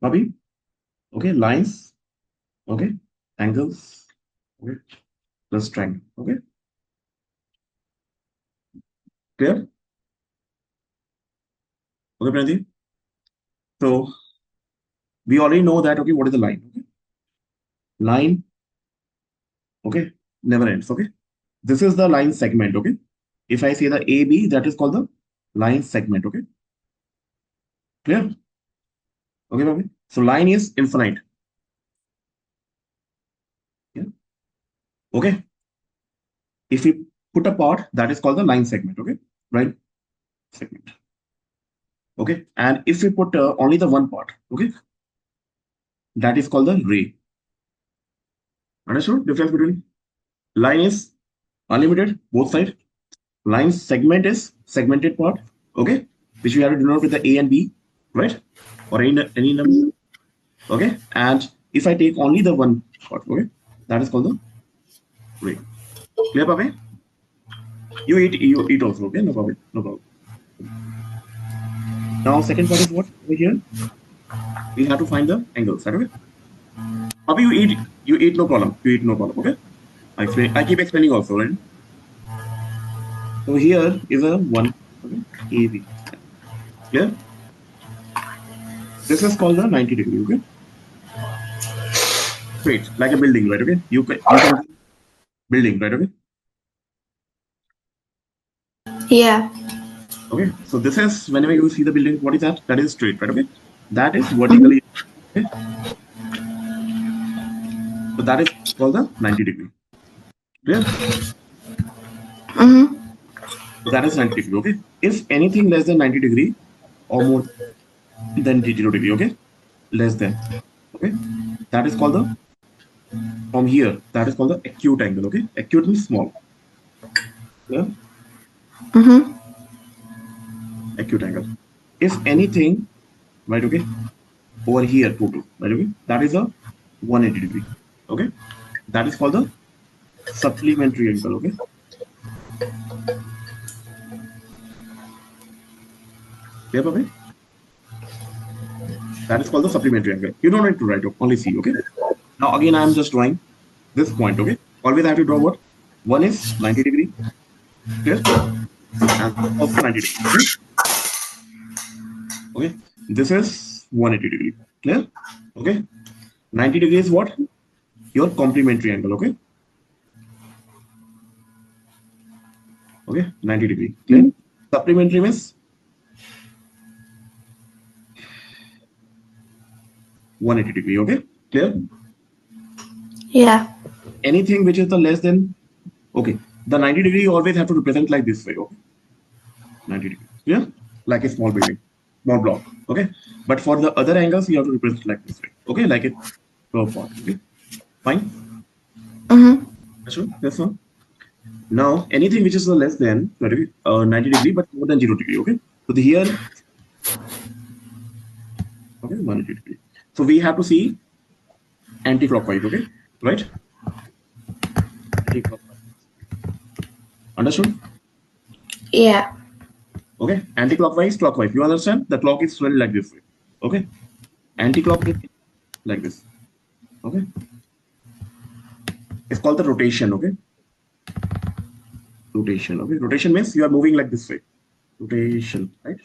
Bobby? Okay, lines, okay, angles, okay, plus triangle, okay, clear? Okay, Pranati? So we already know that, okay, what is the line? Okay, line, okay, never ends, okay. This is the line segment, okay. If I say the AB, that is called the line segment, okay, clear? Okay, Bobby? So line is infinite, yeah, okay. If we put a part, that is called the line segment, okay, right? Segment, okay. And if we put only the one part, okay, that is called the ray. Understood? Difference between line is unlimited, both sides. Line segment is segmented part, okay, which we have to denote with the A and B, right? Or any number, okay. And if I take only the one part, okay, that is called the ray. Clear, Pape? You eat also, okay? No problem, no problem. Now, second part is what over here? We have to find the angles, right? Okay. Pape, you eat no problem. You eat no problem, okay? I keep explaining also, right? So here is a one, okay, AB. Clear? This is called the 90 degree, okay? Straight, like a building, right? Okay. You can building, right? Okay. Yeah. Okay. So this is whenever you see the building, what is that? That is straight, right? Okay. That is vertically. Okay. So that is called the 90 degree. Clear? Mm-hmm. So that is 90 degree. Okay. If anything less than 90 degree or more than 0 degree, okay, less than, okay, that is called the from here. That is called the acute angle. Okay. Acute means small. Clear? Mm-hmm. Acute angle. If anything, right? Okay, over here total, right? Okay, that is a 180 degree. Okay, that is called the supplementary angle. Okay, clear, Pape? That is called the supplementary angle. You don't need to write, only see. Okay, now again I am just drawing this point. Okay, always I have to draw what? One is 90 degree, clear, and also 90 degree. Okay, okay, this is 180 degree, clear. Okay, 90 degree is what? Your complementary angle. Okay, okay, 90 degree, clear. Supplementary means 180 degree. Okay, clear. Yeah. Anything which is the less than, okay, the 90 degree you always have to represent like this way. Okay, 90 degree, yeah, like a small building, small block. Okay, but for the other angles you have to represent like this way. Okay, like a curve part. Okay, fine. Mm-hmm. Sure, that's all. Now anything which is the less than 90 degree but more than 0 degree. Okay, so the here, okay, 180 degree. So we have to see anti-clockwise. Okay, right? Anti-clockwise. Understood? Yeah. Okay, anti-clockwise, clockwise. You understand? The clock is swirled like this way. Okay, anti-clockwise like this. Okay, it's called the rotation. Okay, rotation. Okay, rotation means you are moving like this way. Rotation, right?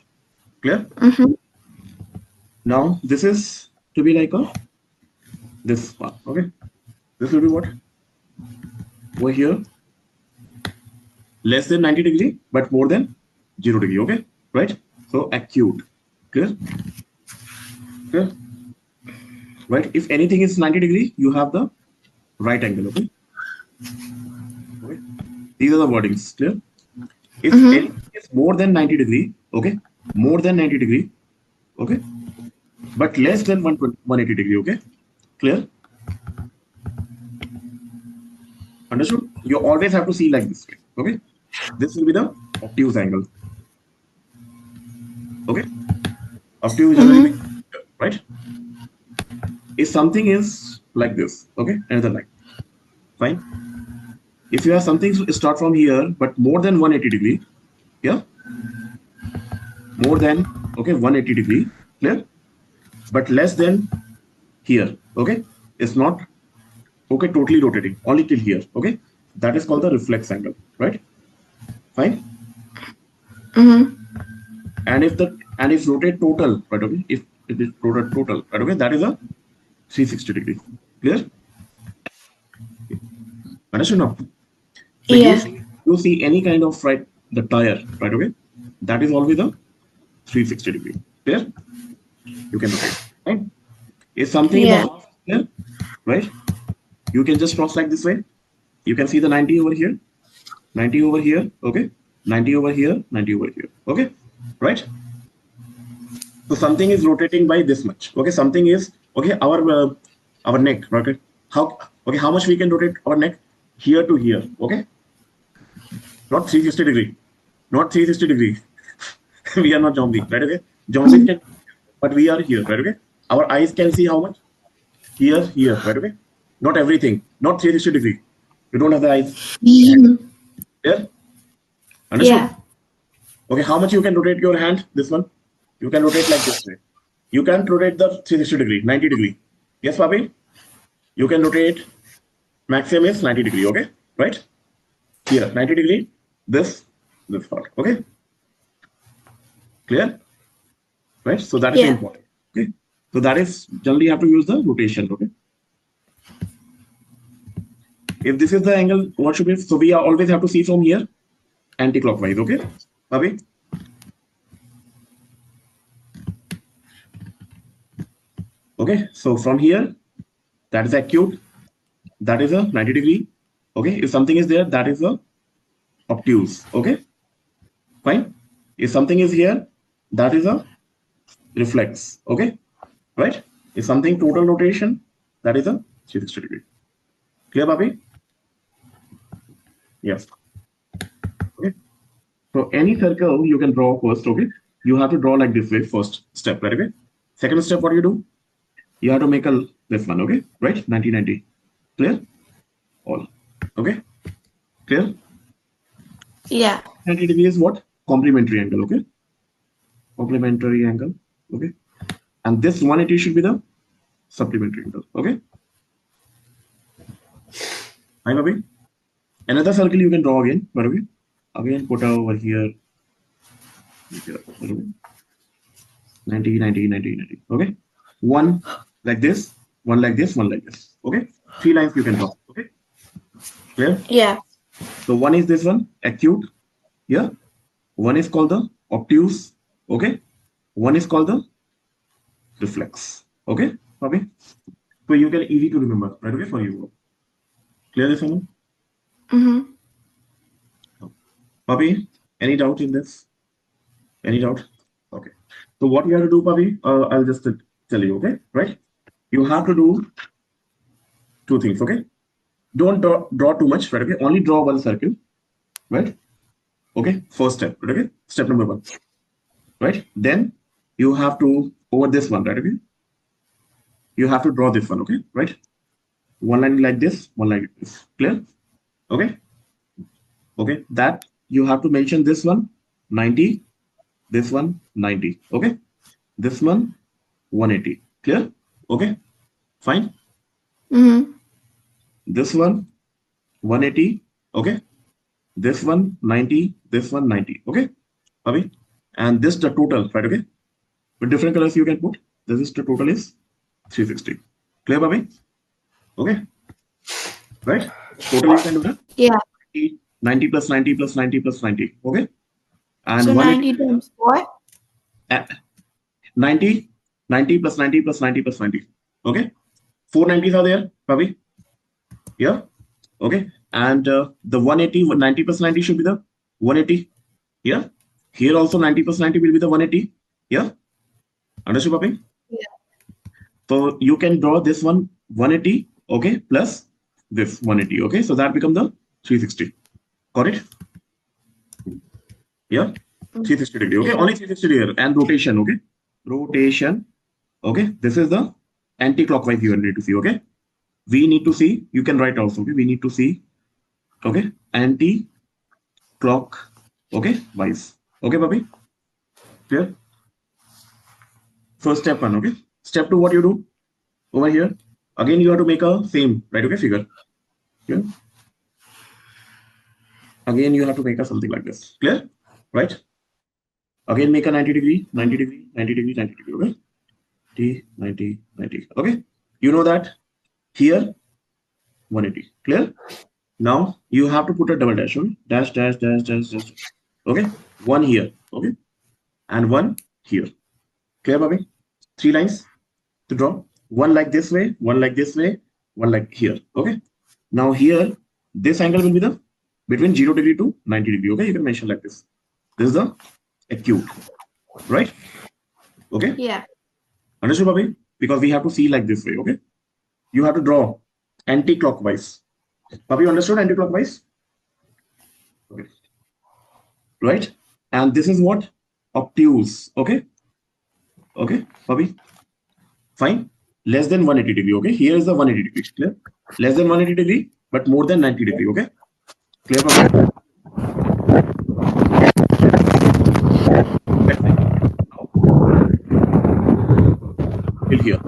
Clear? Mm-hmm. Now this is to be like a this part. Okay, this will be what over here, less than 90 degree, but more than 0 degree. Okay, right? So acute. Clear? Clear? Right? If anything is 90 degree, you have the right angle. Okay. Okay. These are the wordings. Clear? If Mm-hmm. anything is more than 90 degree, okay, more than 90 degree, okay, but less than 180 degree, okay, clear? Understood? You always have to see like this way, okay? This will be the obtuse angle, okay? Obtuse generally means, Mm-hmm. right? If something is like this, okay, another line, fine. If you have something to start from here, but more than 180 degree, yeah, more than, okay, 180 degree, clear? but less than here. Okay, it's not okay totally rotating, only till here. Okay, that is called the reflex angle, right? Fine. Mm-hmm. And if rotate total, right? Okay, if it is rotate total, right? Okay, that is a 360 degree. Clear? Understood now? So Yeah. you see any kind of right the tire, right? Okay, that is always a 360 degree. Clear? You can rotate. Right? If something is a Yeah. half here, right? You can just cross like this way. You can see the 90 over here, 90 over here, okay? 90 over here, 90 over here, okay? Right? So something is rotating by this much, okay? Something is, okay, our neck, okay? How much we can rotate our neck? Here to here, okay? Not 360 degree, not 360 degree. We are not zombie, right? Okay? Zombie can, but we are here, right? Okay? Our eyes can see how much? Here, right? Okay? Not everything, not 360 degree. You don't have the eyes. Mm. There? Understood? Yeah. Okay, how much you can rotate your hand? This one? You can rotate like this way. You can rotate the 360 degree, 90 degree. Yes, Papi? You can rotate maximum is 90 degree, okay? Right? Here, 90 degree, this part, okay? Clear? Right? So that is Yeah. important. Okay. So that is generally you have to use the rotation, okay? If this is the angle, what should be? So we always have to see from here anti-clockwise, okay? Papi? Okay, so from here, that is acute, that is a 90 degree. Okay, if something is there, that is a obtuse. Okay, fine. If something is here, that is a reflex. Okay, right? If something total rotation, that is a 360 degree. Clear, Papi? Yes. Okay. So any circle you can draw first. Okay, you have to draw like this way. First step, right? Okay. Second step, what do? You have to make a this one. Okay, right? 90-90. Clear? All. Okay. Clear? Yeah. 90 degree is what? Complementary angle. Okay. Complementary angle. Okay. And this 180 should be the supplementary angle. Okay. Hi, Bobby. Another circle you can draw again. By the way, again put over here. 90, 90, 90, 90. Okay. One like this, one like this, one like this. Okay. 3 lines you can draw. Okay. Clear? Yeah. So one is this one, acute. Yeah. One is called the obtuse. Okay. One is called the reflex. Okay, Bobby. So you can easy to remember, right? Okay, for you. Clear this one? Mm-hmm. Bobby, any doubt in this? Any doubt? Okay. So what we have to do, Bobby, I'll just tell you, okay? Right? You have to do 2 things, okay? Don't draw too much, right? Okay? Only draw 1 circle, right? Okay? First step, right? Okay? Step number 1, right? Then you have to, over this one, right? Okay? You have to draw this one, okay? Right? 1 line like this, 1 line like this. Clear? Okay? Okay? That you have to mention this one, 90, this one, 90. Okay? This one, 180. Clear? Okay? Fine? Mm-hmm. This one, 180. Okay? This one, 90. This one, 90. Okay? Abhi? And this the total, right? Okay? With different colors you can put. This is the total is 360. Clear, Bobby? Okay? Right? Total you can do that. Yeah. 90 plus 90 plus 90 plus 90. Okay? And So 180 90 times what? 90, 90 plus 90 plus 90 plus 90. Okay? 4 90s are there, Bobby? Yeah? Okay? And the 180, 90 plus 90 should be the 180. Yeah? Here also 90 plus 90 will be the 180. Yeah? Understood, Bobby? Yeah. So you can draw this one 180, okay, plus this 180, okay? So that becomes the 360. Got it? Yeah? 360 degree, okay? Yeah. Only 360 degree and rotation, okay? Rotation, okay? This is the anti-clockwise you need to see, okay? We need to see, you can write also, okay? We need to see, okay? Anti-clock, okay? Wise. Okay, Bobby? Clear? First step 1, okay? Step 2, what you do over here? Again, you have to make a same, right? Okay, figure. Clear? Again, you have to make a something like this. Clear? Right? Again, make a 90 degree, 90 degree, 90 degree, 90 degree. Okay? T, 90, 90. Okay? You know that here, 180. Clear? Now, you have to put a double dash. Okay? Dash, dash, dash, dash, dash. Okay? One here. Okay? And one here. Clear, Bobby? 3 lines to draw. One like this way, one like this way, one like here. Okay? Now here, this angle will be the between 0 degree to 90 degree. Okay? You can mention like this. This is the acute. Right? Okay? Yeah. Understood, Bobby? Because we have to see like this way. Okay? You have to draw anti-clockwise. Bobby, you understood anti-clockwise? Okay. Right? And this is what? Obtuse. Okay? Okay, Bobby? Fine. Less than 180 degree. Okay? Here is the 180 degree. Clear? Less than 180 degree, but more than 90 degree. Okay? Clear, Bobby? Till here.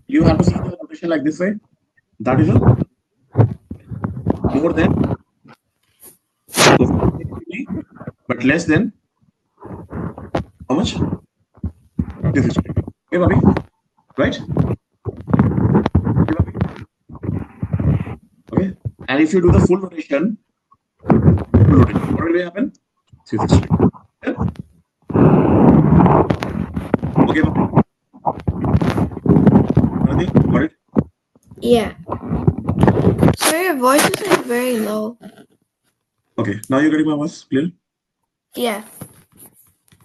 You have to see the rotation like this way. That is a more than 180 degree, but less than how much? This is okay, Bobby? Right? Okay, Bobby? Okay. And if you do the full rotation, what will happen? 360. Yeah? Okay, Bobby? Anything? Got it? Yeah. So your voice is like very low. Okay. Now you're getting my voice clear? Yeah.